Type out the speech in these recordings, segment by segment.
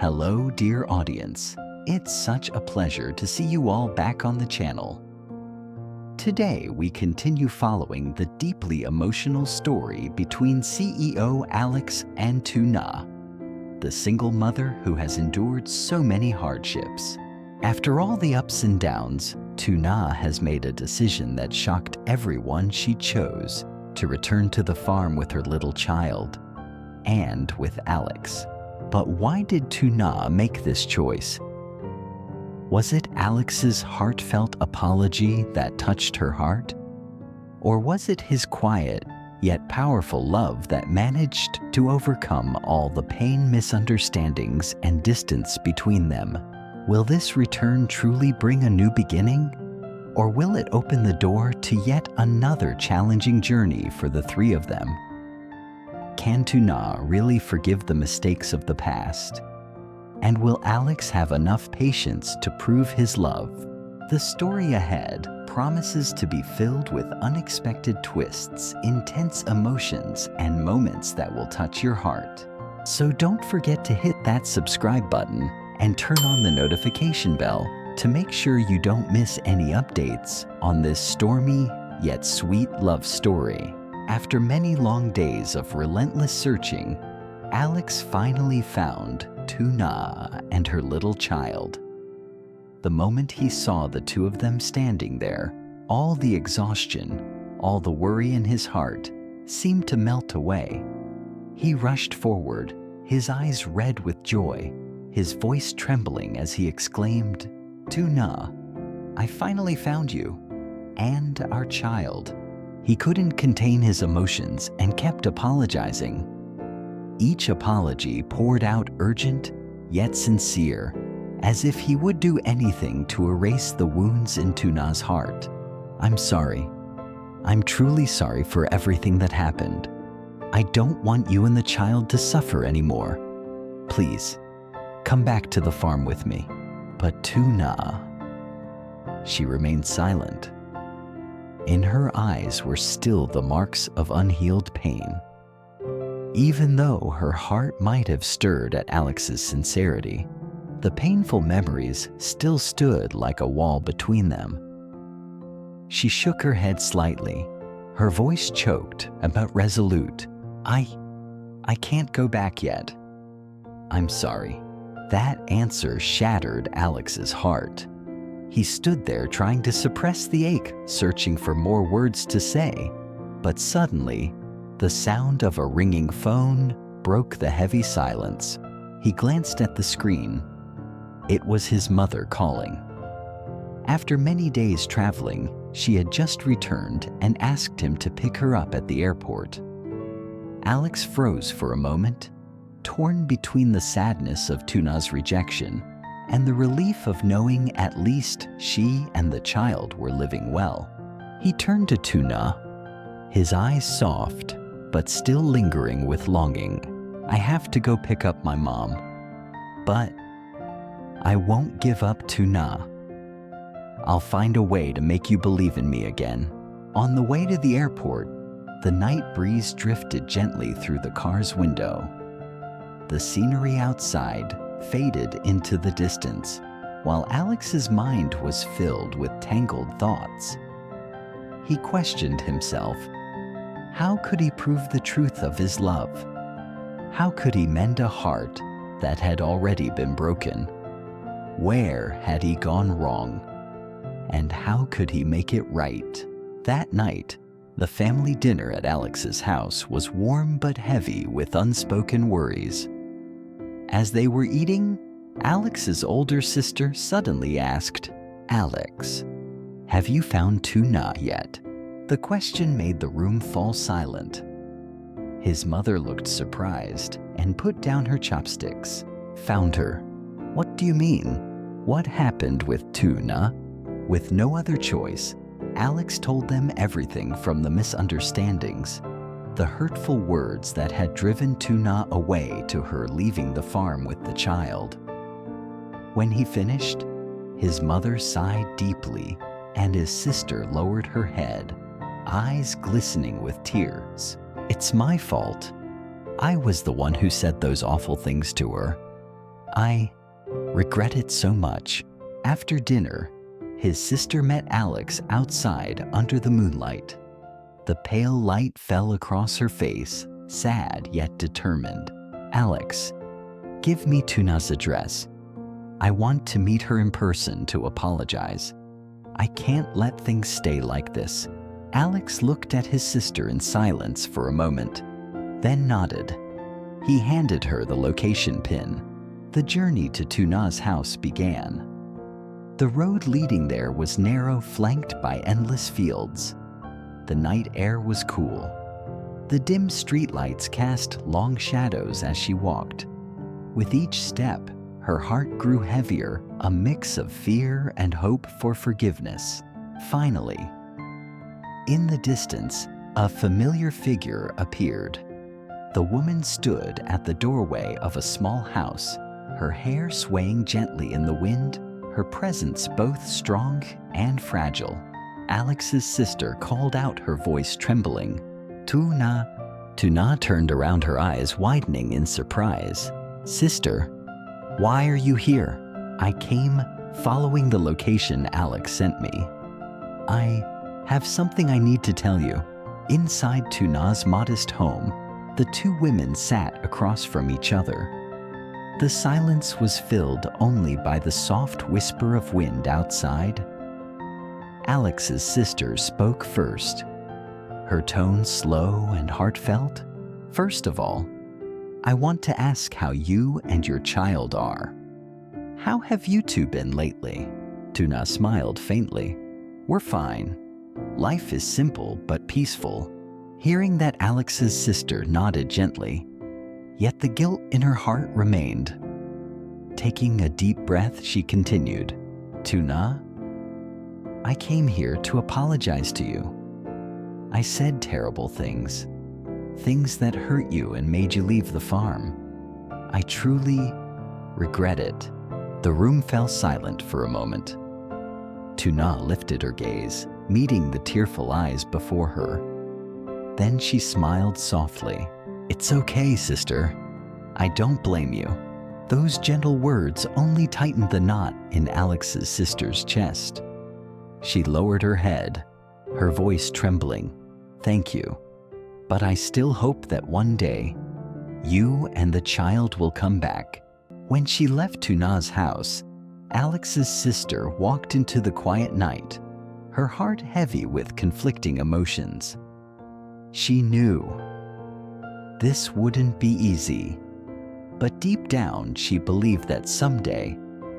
Hello, dear audience. It's such a pleasure to see you all back on the channel. Today, we continue following the deeply emotional story between CEO Alex and Tuna, the single mother who has endured so many hardships. After all the ups and downs, Tuna has made a decision that shocked everyone. She chose to return to the farm with her little child and with Alex. But why did Tuna make this choice? Was it Alex's heartfelt apology that touched her heart? Or was it his quiet yet powerful love that managed to overcome all the pain, misunderstandings, and distance between them? Will this return truly bring a new beginning? Or will it open the door to yet another challenging journey for the three of them? Can Tuna really forgive the mistakes of the past? And will Alex have enough patience to prove his love? The story ahead promises to be filled with unexpected twists, intense emotions, and moments that will touch your heart. So don't forget to hit that subscribe button and turn on the notification bell to make sure you don't miss any updates on this stormy yet sweet love story. After many long days of relentless searching, Alex finally found Tuna and her little child. The moment he saw the two of them standing there, all the exhaustion, all the worry in his heart seemed to melt away. He rushed forward, his eyes red with joy, his voice trembling as he exclaimed, "Tuna, I finally found you, and our child." He couldn't contain his emotions and kept apologizing. Each apology poured out urgent yet sincere, as if he would do anything to erase the wounds in Tuna's heart. "I'm sorry. I'm truly sorry for everything that happened. I don't want you and the child to suffer anymore. Please, come back to the farm with me." But Tuna, she remained silent. In her eyes were still the marks of unhealed pain. Even though her heart might have stirred at Alex's sincerity, the painful memories still stood like a wall between them. She shook her head slightly, her voice choked but resolute. I can't go back yet. I'm sorry." That answer shattered Alex's heart. He stood there trying to suppress the ache, searching for more words to say. But suddenly, the sound of a ringing phone broke the heavy silence. He glanced at the screen. It was his mother calling. After many days traveling, she had just returned and asked him to pick her up at the airport. Alex froze for a moment, torn between the sadness of Tuna's rejection and the relief of knowing at least she and the child were living well. He turned to Tuna, his eyes soft, but still lingering with longing. "I have to go pick up my mom, but I won't give up, Tuna. I'll find a way to make you believe in me again." On the way to the airport, the night breeze drifted gently through the car's window. The scenery outside faded into the distance, while Alex's mind was filled with tangled thoughts. He questioned himself. How could he prove the truth of his love? How could he mend a heart that had already been broken? Where had he gone wrong? And how could he make it right? That night, the family dinner at Alex's house was warm but heavy with unspoken worries. As they were eating, Alex's older sister suddenly asked, "Alex, have you found Tuna yet?" The question made the room fall silent. His mother looked surprised and put down her chopsticks. "Found her? What do you mean? What happened with Tuna?" With no other choice, Alex told them everything from the misunderstandings, the hurtful words that had driven Tuna away to her leaving the farm with the child. When he finished, his mother sighed deeply and his sister lowered her head, eyes glistening with tears. "It's my fault. I was the one who said those awful things to her. I regret it so much. After dinner, his sister met Alex outside under the moonlight. The pale light fell across her face, sad yet determined. Alex, give me Tuna's address. I want to meet her in person to apologize. I can't let things stay like this. Alex looked at his sister in silence for a moment, then nodded. He handed her the location pin. The journey to Tuna's house began. The road leading there was narrow, flanked by endless fields. The night air was cool. The dim streetlights cast long shadows as she walked. With each step, her heart grew heavier, a mix of fear and hope for forgiveness. Finally, in the distance, a familiar figure appeared. The woman stood at the doorway of a small house, her hair swaying gently in the wind, her presence both strong and fragile. Alex's sister called out, her voice trembling, "Tuna." Tuna turned around, her eyes widening in surprise. "Sister, why are you here?" "I came following the location Alex sent me. I have something I need to tell you." Inside Tuna's modest home, the two women sat across from each other. The silence was filled only by the soft whisper of wind outside. Alex's sister spoke first, her tone slow and heartfelt. "First of all, I want to ask how you and your child are. How have you two been lately?" Tuna smiled faintly. "We're fine. Life is simple but peaceful." Hearing that, Alex's sister nodded gently, yet the guilt in her heart remained. Taking a deep breath, she continued, "Tuna, I came here to apologize to you. I said terrible things, things that hurt you and made you leave the farm. I truly regret it." The room fell silent for a moment. Tuna lifted her gaze, meeting the tearful eyes before her. Then she smiled softly. "It's okay, sister. I don't blame you." Those gentle words only tightened the knot in Alex's sister's chest. She lowered her head, her voice trembling. "Thank you. But I still hope that one day, you and the child will come back." When she left Tuna's house, Alex's sister walked into the quiet night, her heart heavy with conflicting emotions. She knew this wouldn't be easy, but deep down she believed that someday,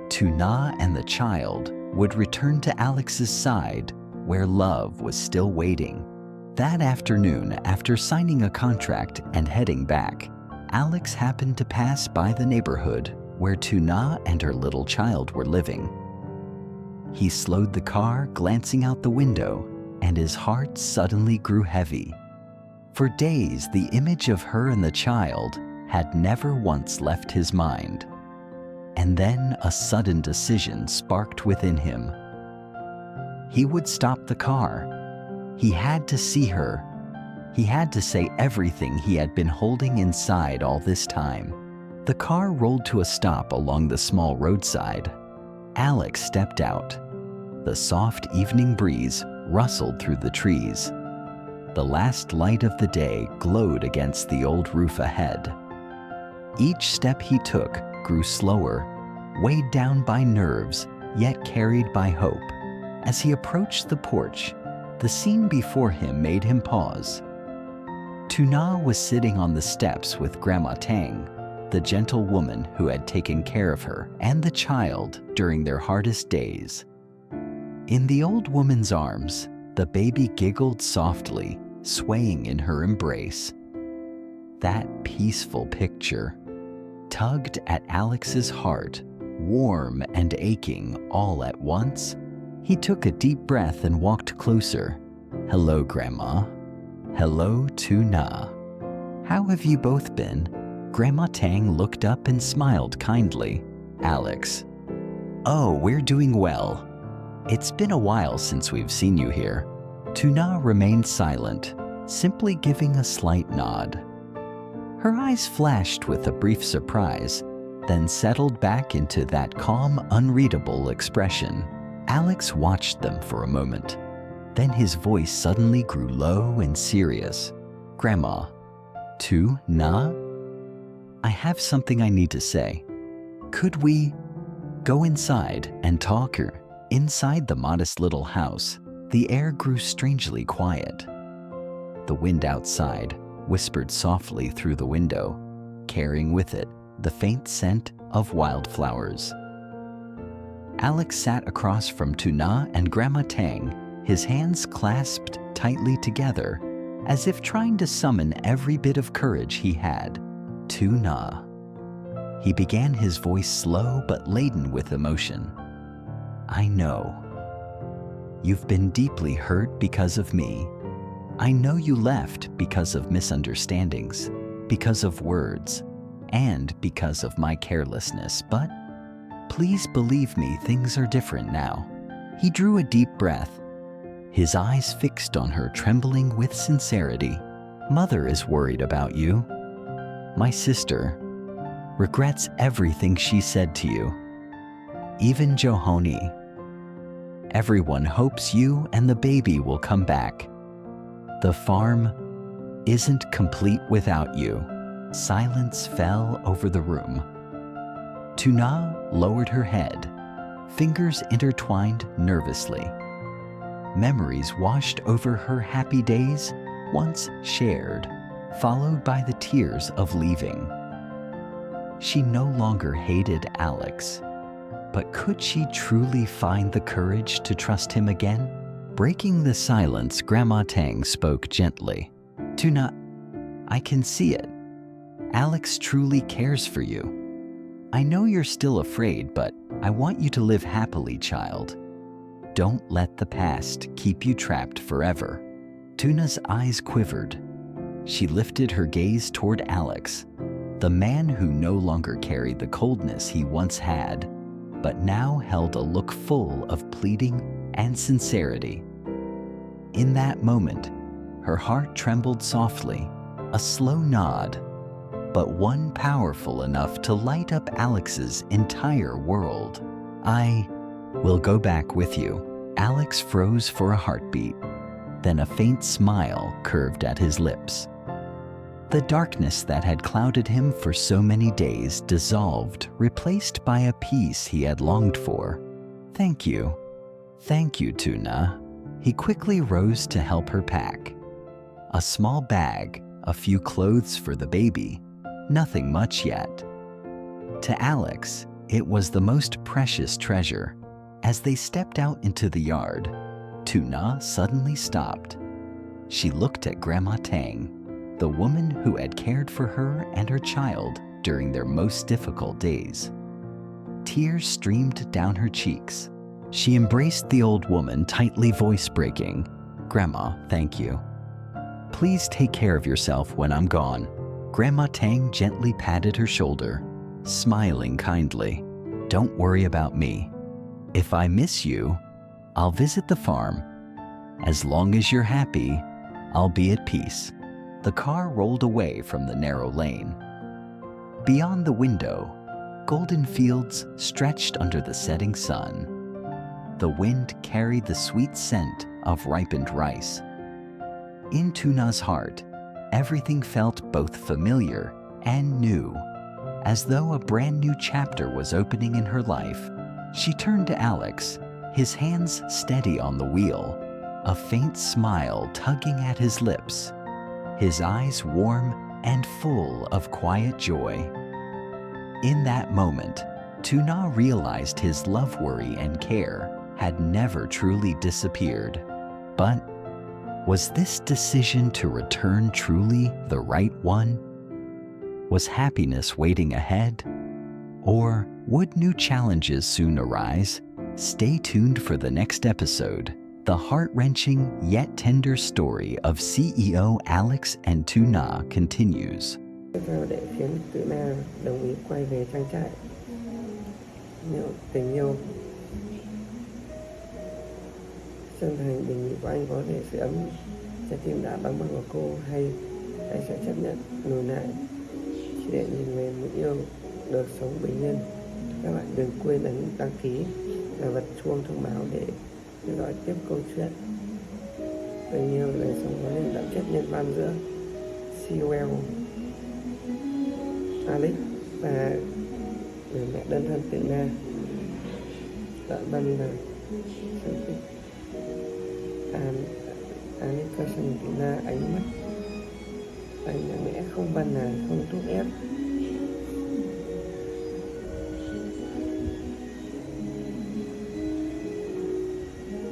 Tuna and the child would return to Alex's side, where love was still waiting. That afternoon, after signing a contract and heading back, Alex happened to pass by the neighborhood where Tuna and her little child were living. He slowed the car, glancing out the window, and his heart suddenly grew heavy. For days, the image of her and the child had never once left his mind. And then a sudden decision sparked within him. He would stop the car. He had to see her. He had to say everything he had been holding inside all this time. The car rolled to a stop along the small roadside. Alex stepped out. The soft evening breeze rustled through the trees. The last light of the day glowed against the old roof ahead. Each step he took grew slower, weighed down by nerves, yet carried by hope. As he approached the porch, the scene before him made him pause. Tuna was sitting on the steps with Grandma Tang, the gentle woman who had taken care of her and the child during their hardest days. In the old woman's arms, the baby giggled softly, swaying in her embrace. That peaceful picture tugged at Alex's heart, warm and aching all at once. He took a deep breath and walked closer. "Hello, Grandma." "Hello, Tuna. How have you both been?" Grandma Tang looked up and smiled kindly. "Alex, oh, we're doing well. It's been a while since we've seen you here." Tuna remained silent, simply giving a slight nod. Her eyes flashed with a brief surprise, then settled back into that calm, unreadable expression. Alex watched them for a moment. Then his voice suddenly grew low and serious. "Grandma, Tuna? I have something I need to say. Could we go inside and talk?" Inside the modest little house, the air grew strangely quiet. The wind outside whispered softly through the window, carrying with it the faint scent of wildflowers. Alex sat across from Tuna and Grandma Tang, his hands clasped tightly together, as if trying to summon every bit of courage he had. "Tuna," he began, his voice slow but laden with emotion. "I know. You've been deeply hurt because of me. I know you left because of misunderstandings, because of words, and because of my carelessness, but please believe me, things are different now." He drew a deep breath, his eyes fixed on her, trembling with sincerity. "Mother is worried about you. My sister regrets everything she said to you. Even Johoni. Everyone hopes you and the baby will come back. The farm isn't complete without you." Silence fell over the room. Tuna lowered her head, fingers intertwined nervously. Memories washed over her happy days, once shared, followed by the tears of leaving. She no longer hated Alex, but could she truly find the courage to trust him again? Breaking the silence, Grandma Tang spoke gently. "Tuna, I can see it. Alex truly cares for you. I know you're still afraid, but I want you to live happily, child. Don't let the past keep you trapped forever." Tuna's eyes quivered. She lifted her gaze toward Alex, the man who no longer carried the coldness he once had, but now held a look full of pleading and sincerity. In that moment, her heart trembled softly, a slow nod, but one powerful enough to light up Alex's entire world. "I will go back with you." Alex froze for a heartbeat, then a faint smile curved at his lips. The darkness that had clouded him for so many days dissolved, replaced by a peace he had longed for. Thank you, Tuna." He quickly rose to help her pack. A small bag, a few clothes for the baby, nothing much yet. To Alex, it was the most precious treasure. As they stepped out into the yard, Tuna suddenly stopped. She looked at Grandma Tang, the woman who had cared for her and her child during their most difficult days. Tears streamed down her cheeks. She embraced the old woman, tightly, voice breaking. "Grandma, thank you. Please take care of yourself when I'm gone." Grandma Tang gently patted her shoulder, smiling kindly. "Don't worry about me. If I miss you, I'll visit the farm. As long as you're happy, I'll be at peace." The car rolled away from the narrow lane. Beyond the window, golden fields stretched under the setting sun. The wind carried the sweet scent of ripened rice. In Tuna's heart, everything felt both familiar and new, as though a brand new chapter was opening in her life. She turned to Alex, his hands steady on the wheel, a faint smile tugging at his lips, his eyes warm and full of quiet joy. In that moment, Tuna realized his love, worry, and care had never truly disappeared. But was this decision to return truly the right one? Was happiness waiting ahead? Or would new challenges soon arise? Stay tuned for the next episode, the heart-wrenching yet tender story of CEO Alex and Tuna continues. Tiếp theo để khiến Tuna đồng ý quay về trang trại. Tình yêu chân thành đề nghị của anh có thể sưởi ấm trái tim đã đóng băng của cô, hay anh sẽ chấp nhận lùi lại chỉ để nhìn về một yêu được sống bình yên. Các bạn đừng quên ấn đăng ký và bật chuông thông báo để theo dõi tiếp câu chuyện tình yêu đời sống có nên đậm chất nhân văn giữa Sewell, Alex và người mẹ đơn thân Tuna. Đoạn văn là Alex Tuna ánh mắt anh mẹ không văn là không thúc ép